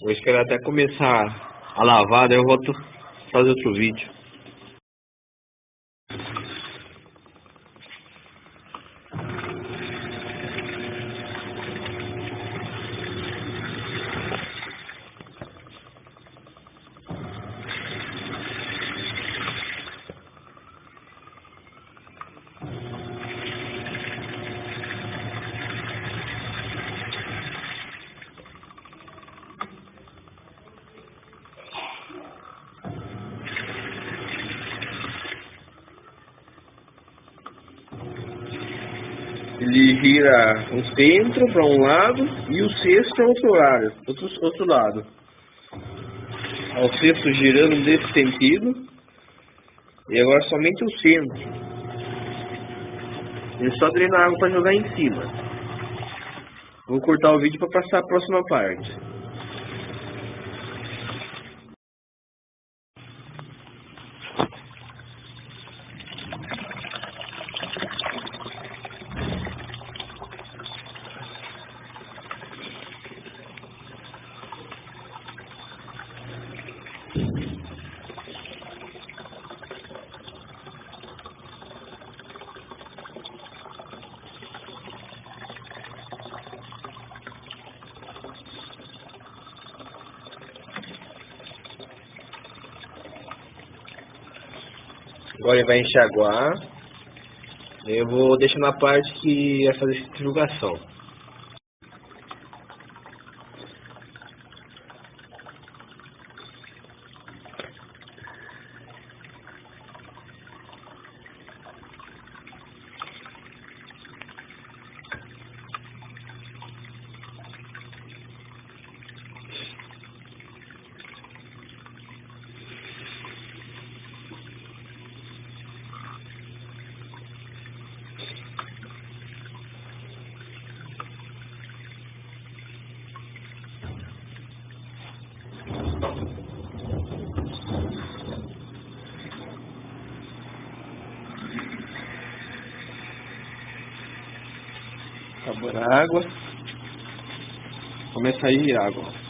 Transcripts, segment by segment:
Vou esperar até começar a lavar, daí eu volto fazer outro vídeo. Ele gira o centro para um lado e o cesto para outro lado. O cesto girando nesse sentido e agora somente o centro. Ele só drenar água para jogar em cima. Vou cortar o vídeo para passar a próxima parte. Agora ele vai enxaguar. Eu vou deixar na parte que vai fazer centrifugação. Acabou a água. Começa a ir água.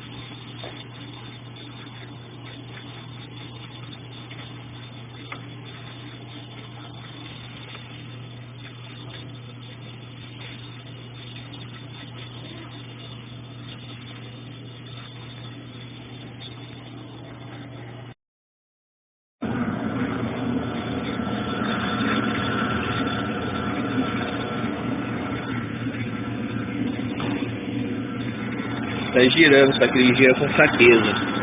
Tá girando, só que ele gira com fraqueza.